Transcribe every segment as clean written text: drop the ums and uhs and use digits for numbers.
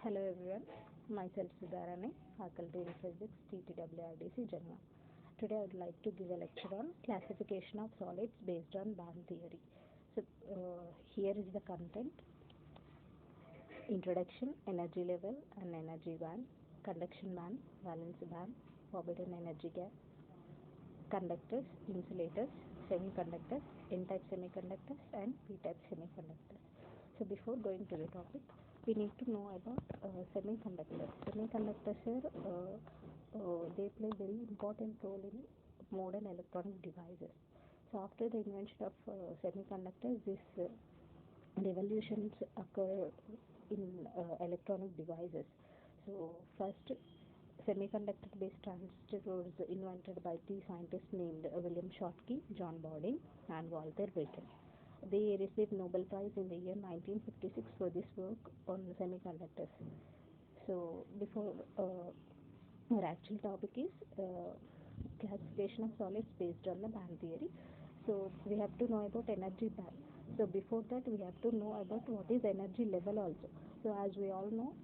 Hello everyone, myself Sudharani, Faculty in Physics, TTWRDC, Janma. Today I would like to give a lecture on classification of solids based on band theory. So here is the content: introduction, energy level and energy band, conduction band, valence band, forbidden energy gap, conductors, insulators, semiconductors, N-type semiconductors and P-type semiconductors. So before going to the topic, we need to know about semiconductors. Semiconductors they play very important role in modern electronic devices. So after the invention of semiconductors, these revolutions occur in electronic devices. So first, semiconductor-based transistor was invented by three scientists named William Schottky, John Bardeen, and Walter Breckel. They received Nobel Prize in the year 1956 for this work on semiconductors. So before our actual topic is classification of solids based on the band theory. So we have to know about energy band. So before that we have to know about what is energy level also. So as we all know,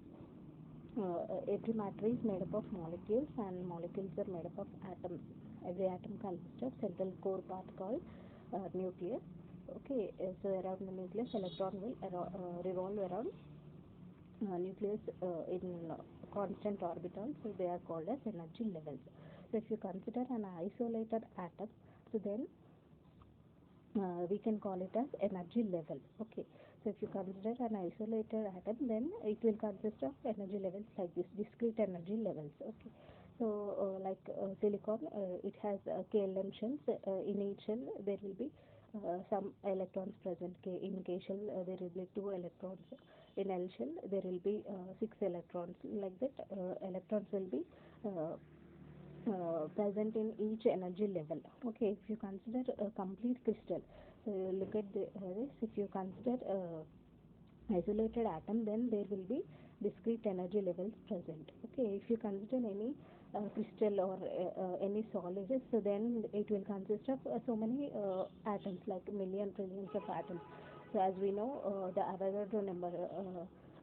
every matter is made up of molecules, and molecules are made up of atoms. Every atom consists of central core part called nucleus. Okay, so around the nucleus, electron will revolve around nucleus in constant orbital. So they are called as energy levels. So if you consider an isolated atom, so then we can call it as energy level. Okay, so if you consider an isolated atom, then it will consist of energy levels like this, discrete energy levels. Okay, so like silicon, it has KLM shells. In each shell there will be some electrons present. In K shell there will be 2 electrons. In L shell there will be 6 electrons. Like that, electrons will be present in each energy level. Okay, if you consider a complete crystal, so you look at this. If you consider isolated atom, then there will be discrete energy levels present. Okay, if you consider any crystal or any solid, so then it will consist of so many atoms, like million trillions of atoms. So as we know, the Avogadro number,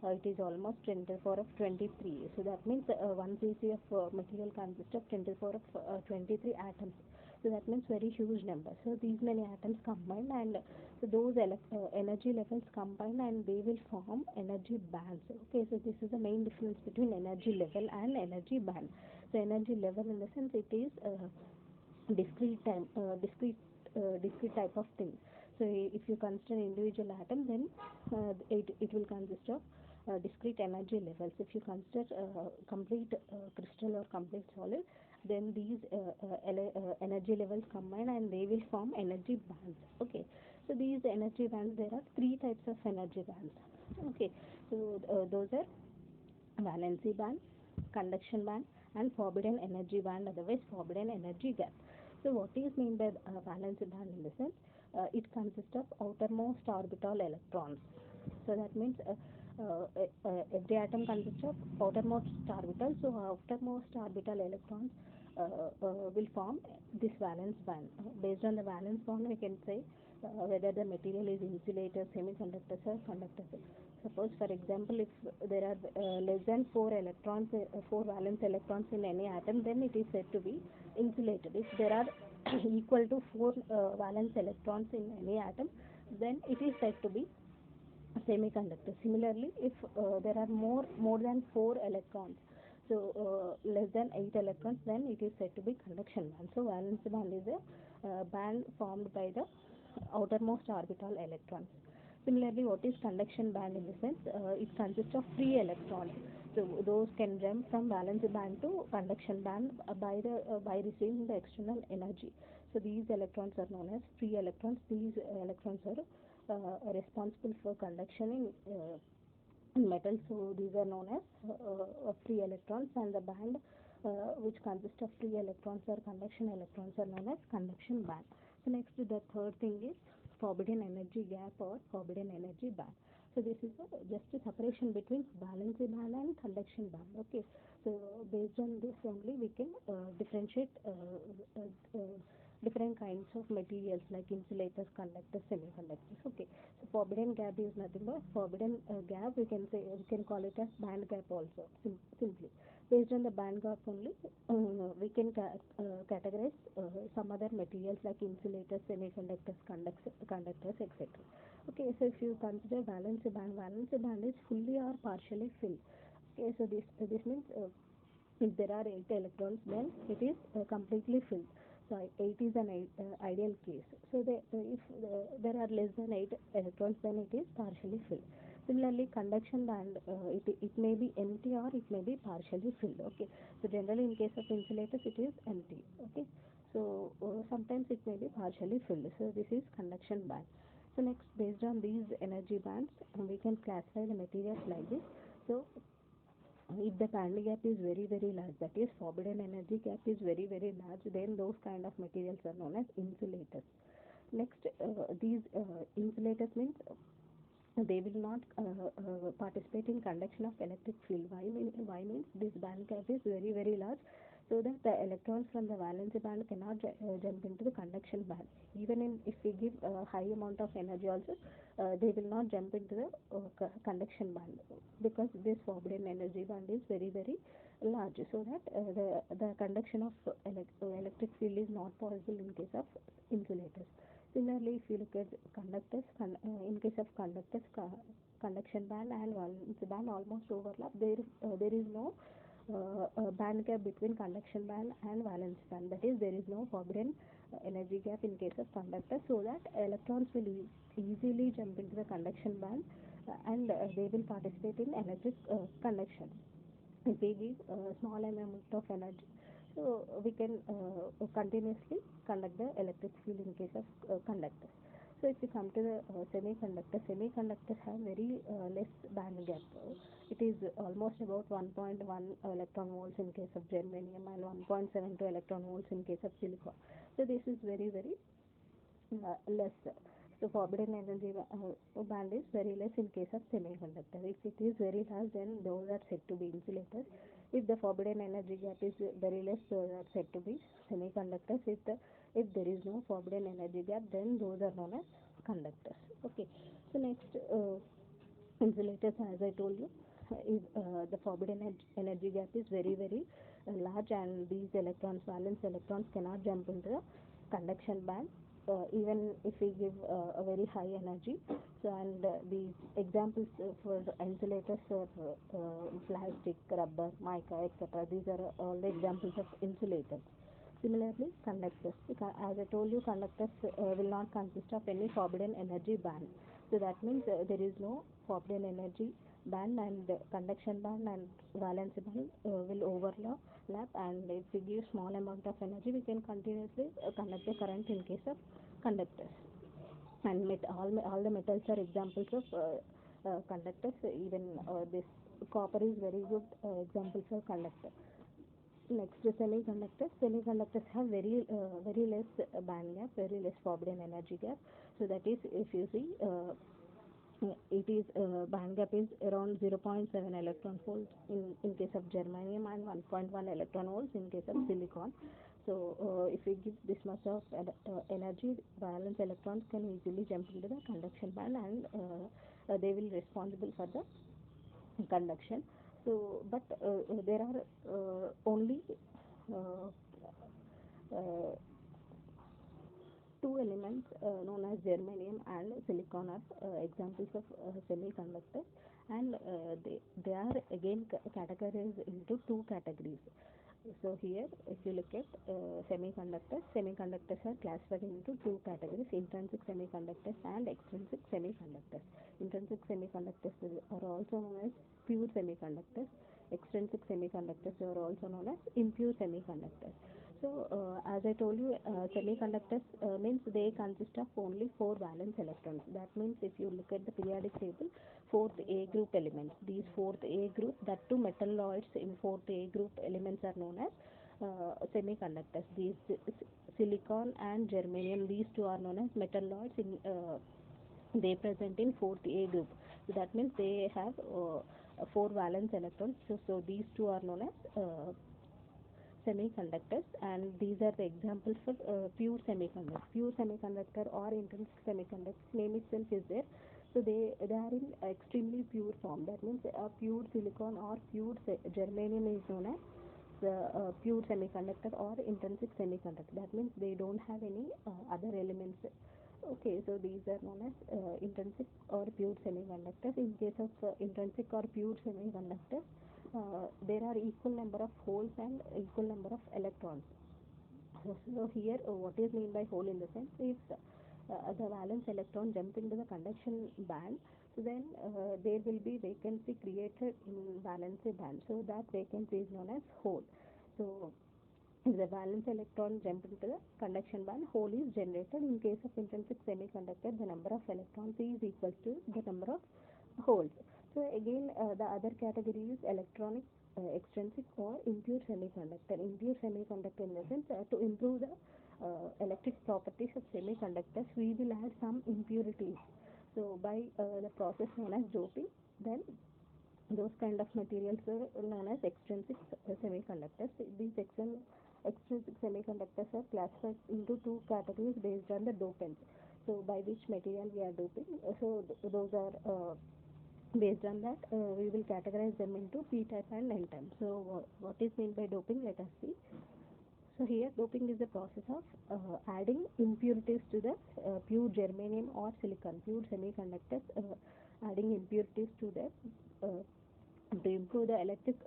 it is almost 10 to the power of 23. So that means 1 kg of material consists of 10 to the power of 23 atoms. So that means very huge number. So these many atoms combine, and so those energy levels combine, and they will form energy bands. Okay, so this is the main difference between energy level and energy band. So energy level, in the sense, it is discrete type of thing. So if you consider individual atom, then it will consist of discrete energy levels. If you consider complete crystal or complete solid, then these energy levels combine and they will form energy bands. Okay, so these energy bands, there are 3 types of energy bands. Okay, so those are valency band, conduction band and forbidden energy band, otherwise forbidden energy gap. So what is meant by valence band? In the sense, it consists of outermost orbital electrons. So that means every atom consists of outermost orbital. So outermost orbital electrons will form this valence band. Based on the valence band, we can say whether the material is insulator, semiconductors or conductors. Suppose, for example, if there are less than 4 electrons, 4 valence electrons in any atom, then it is said to be insulated. If there are equal to 4 valence electrons in any atom, then it is said to be semiconductor. Similarly, if there are more than 4 electrons, so less than 8 electrons, then it is said to be conduction band. So valence band is a band formed by the outermost orbital electrons. Similarly, what is conduction band? In the sense, it consists of free electrons. So those can jump from valence band to conduction band by receiving the external energy. So these electrons are known as free electrons. These electrons are responsible for conduction in metal. So these are known as free electrons, and the band which consists of free electrons or conduction electrons are known as conduction band. So next, the third thing is forbidden energy gap or forbidden energy band. So this is just a separation between valency band and conduction band. Okay, so based on this only we can differentiate different kinds of materials like insulators, conductors, semiconductors. Okay, so forbidden gap is nothing but forbidden gap. We can call it as band gap also. Simply based on the band gap only, we can categorize some other materials like insulators, semiconductors, conductors, etc. Okay, so if you consider valence band is fully or partially filled. Okay, so this means if there are 8 electrons, then it is completely filled. So 8 is an ideal case. So if there are less than 8 electrons, then it is partially filled. Similarly, conduction band, it may be empty or it may be partially filled. Okay. So generally, in case of insulators, it is empty. Okay. So sometimes it may be partially filled. So this is conduction band. So next, based on these energy bands, we can classify the materials like this. So if the band gap is very large, that is forbidden energy gap is very large, then those kind of materials are known as insulators. Next, these insulators means they will not participate in conduction of electric field. Why means this band gap is very large, so that the electrons from the valence band cannot jump into the conduction band. Even if we give a high amount of energy also, they will not jump into the conduction band, because this forbidden energy band is very large, so that the conduction of electric field is not possible in case of insulators. Similarly, if you look at conductors, in case of conductors, conduction band and valence band almost overlap. There is no band gap between conduction band and valence band. That is, there is no forbidden energy gap in case of conductor, so that electrons will easily jump into the conduction band, and they will participate in electric conduction. If we give a small amount of energy, so we can continuously conduct the electric field in case of conductors. So if we come to the semiconductors have very less band gap. It is almost about 1.1 electron volts in case of germanium and 1.72 electron volts in case of silicon. So this is very less. So forbidden energy band is very less in case of semiconductor. If it is very large, then those are said to be insulators. If the forbidden energy gap is very less, those are said to be semiconductors. If there is no forbidden energy gap, then those are known as conductors. Okay. So next, insulators, as I told you, if the forbidden energy gap is very large, and these electrons, valence electrons, cannot jump into the conduction band, even if we give a very high energy. So, and these examples for insulators are plastic, rubber, mica, etc. These are all the examples of insulators. Similarly, conductors, as I told you, conductors will not consist of any forbidden energy band. So that means there is no forbidden energy band, and conduction band and valence band will overlap, and if we give small amount of energy, we can continuously conduct the current in case of conductors. And all the metals are examples of conductors. Even this copper is very good examples of conductor. Next, semiconductors have very less band gap, very less forbidden energy gap. So that is, if you see, it is band gap is around 0.7 electron volts in case of germanium, and 1.1 electron volts in case of silicon. So if we give this much of energy, valence electrons can easily jump into the conduction band, and they will responsible for the conduction. So, but there are only uh, uh, two elements known as germanium and silicon are examples of semiconductors, and they are again categorized into two categories. So here, if you look at semiconductors are classified into two categories: intrinsic semiconductors and extrinsic semiconductors. Intrinsic semiconductors are also known as pure semiconductors. Extrinsic semiconductors are also known as impure semiconductors. So, as I told you, semiconductors means they consist of only 4 valence electrons. That means if you look at the periodic table, fourth A group elements, these fourth A group, that two metalloids in fourth A group elements are known as semiconductors. These silicon and germanium, these two are known as metalloids. They present in fourth A group. So that means they have 4 valence electrons. So these two are known as semiconductors, and these are the examples for pure semiconductor. Pure semiconductor or intrinsic semiconductor, name itself is there. So they are in extremely pure form. That means a pure silicon or pure germanium is known as the pure semiconductor or intrinsic semiconductor. That means they don't have any other elements. Okay, so these are known as intrinsic or pure semiconductors. In case of intrinsic or pure semiconductors, there are equal number of holes and equal number of electrons. So here, what is meant by hole in the sense, if the valence electron jump into the conduction band, so then there will be vacancy created in valence band. So that vacancy is known as hole. So if the valence electron jump into the conduction band, hole is generated. In case of intrinsic semiconductor, the number of electrons is equal to the number of holes. So again, the other category is electronic extrinsic or impure semiconductor. Impure semiconductor in the sense, to improve the electric properties of semiconductors, we will add some impurities. So by the process known as doping, then those kind of materials are known as extrinsic semiconductors. These extrinsic semiconductors are classified into two categories based on the dopants. So by which material we are doping. So those are based on that we will categorize them into p-type and n-type. So what is meant by doping? Let us see. So here doping is the process of adding impurities to the pure germanium or silicon, pure semiconductors, adding impurities to them to improve the electric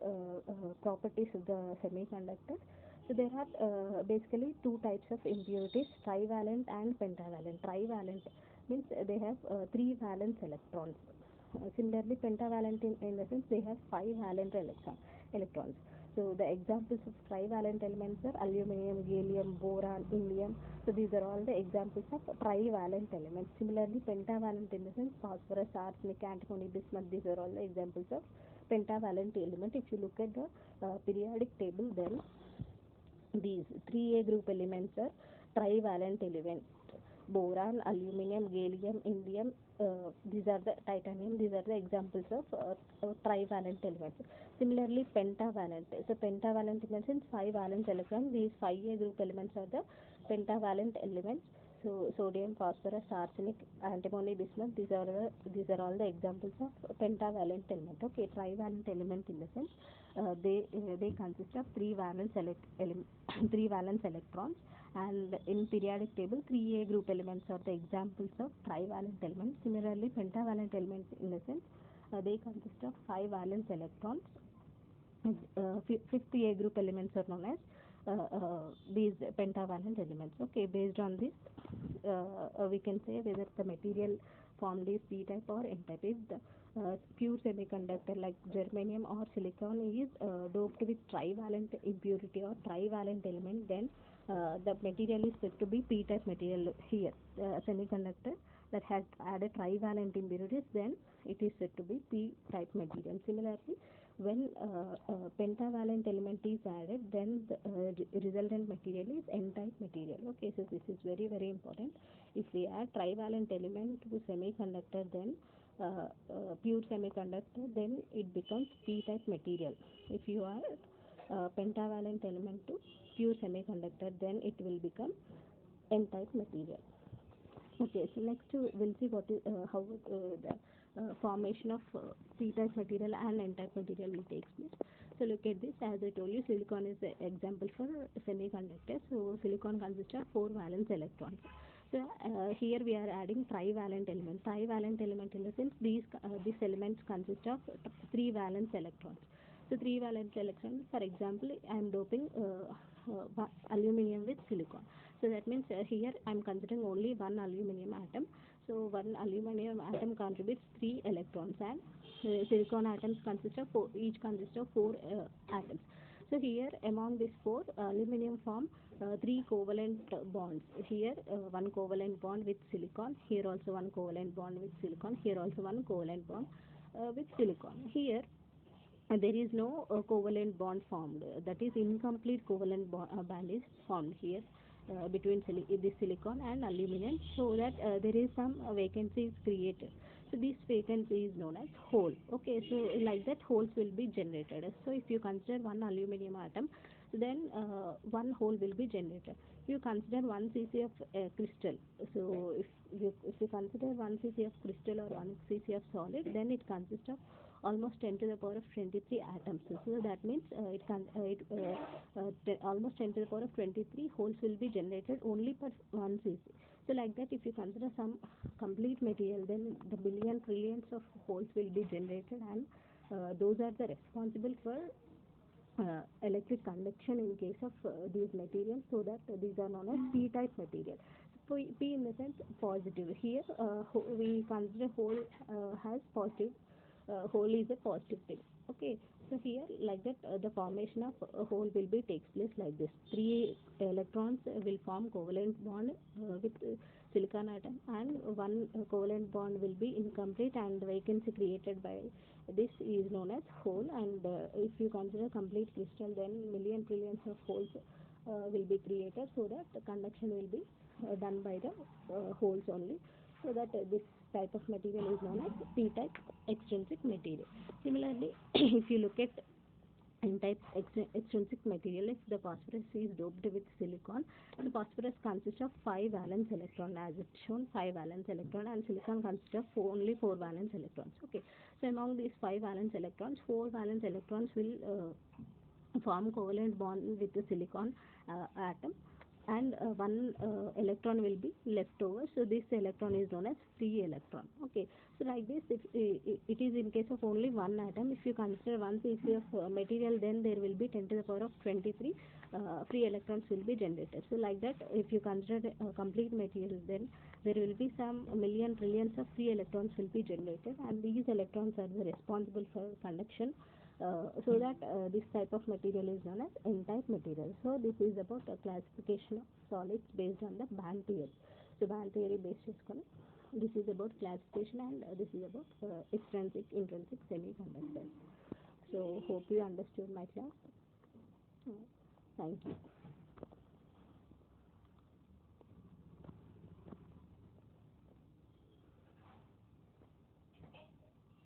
properties of the semiconductor. So there are basically two types of impurities, trivalent and pentavalent. Trivalent means they have three valence electrons. Similarly, pentavalent in the sense they have five valent electrons. So the examples of trivalent elements are aluminum, gallium, boron, indium. So these are all the examples of trivalent elements. Similarly, pentavalent in the sense phosphorus, arsenic, antimony, bismuth. These are all the examples of pentavalent element. If you look at the periodic table, then these 3A group elements are trivalent elements. Boron, aluminum, gallium, indium, these are the titanium, these are the examples of trivalent elements. Similarly, pentavalent. So pentavalent in the sense 5 valence electrons. These 5A group elements are the pentavalent elements. So sodium, phosphorus, arsenic, antimony, bismuth. These are all the examples of pentavalent element. Okay, trivalent element in the sense they consist of 3 valence electrons. And in periodic table, 3A group elements are the examples of trivalent elements. Similarly, pentavalent elements in the sense they consist of 5 valence electrons. Fifth A group elements are known as these pentavalent elements. Okay, based on this, we can say whether the material formed is p-type or n-type. If the pure semiconductor like germanium or silicon is doped with trivalent impurity or trivalent element, then the material is said to be p-type material. Here semiconductor that has added trivalent impurities, then it is said to be p-type material. Similarly, when pentavalent element is added, then the resultant material is n-type material. Okay, so this is very, very important. If we add trivalent element to semiconductor, then pure semiconductor, then it becomes p-type material. If you add pentavalent element to pure semiconductor, then it will become n-type material. Okay, so next we'll see what is how the formation of p-type material and n-type material will take place. So look at this. As I told you, silicon is the example for semiconductor. So silicon consists of 4 valence electrons. So here we are adding trivalent element. Trivalent element in the sense these elements consist of 3 valence electrons. So 3 valence electrons, for example, I am doping aluminum with silicon. So that means here I am considering only one aluminum atom. So one aluminum atom contributes 3 electrons, and silicon atoms consist of each consists of 4 atoms. So here among these 4, aluminum form 3 covalent bonds. Here one covalent bond with silicon. Here also one covalent bond with silicon. Here also one covalent bond with silicon. Here there is no covalent bond formed. That is incomplete covalent band is formed here between this silicon and aluminum, so that there is some vacancy is created. So this vacancy is known as hole. Okay, so like that holes will be generated. So if you consider one aluminum atom, then one hole will be generated. You consider 1 cc of crystal. So if you consider 1 cc of crystal or 1 cc of solid, then it consists of almost 10 to the power of 23 atoms. So that means almost 10 to the power of 23 holes will be generated only per 1 cc. So like that, if you consider some complete material, then the billion trillions of holes will be generated, and those are the responsible for electric conduction in case of these materials, so that these are known as p-type material. P in the sense positive. Here we consider hole has positive, hole is a positive thing. Okay, so here like that, the formation of a hole will be takes place like this. 3 electrons will form covalent bond with silicon atom, and 1 covalent bond will be incomplete, and vacancy created by this is known as hole. And if you consider complete crystal, then million trillions of holes will be created, so that the conduction will be done by the holes only, so that this type of material is known as p-type extrinsic material. Similarly, if you look at n-type extrinsic material, if the phosphorus is doped with silicon, the phosphorus consists of 5 valence electron, as it's shown, 5 valence electron, and silicon consists of only 4 valence electrons. Okay, so among these 5 valence electrons, 4 valence electrons will form covalent bond with the silicon atom, and 1 electron will be left over, so this electron is known as free electron. Okay, so like this, if it is in case of only 1 atom, if you consider 1 cc of material, then there will be 10 to the power of 23 free electrons will be generated. So like that, if you consider a complete material, then there will be some million trillions of free electrons will be generated, and these electrons are the responsible for conduction, so that this type of material is known as n-type material. So this is about a classification of solids based on the band theory. So band theory based చేసుకొని this is about classification, and this is about extrinsic, intrinsic semiconductors. So hope you understood my class. Thank you.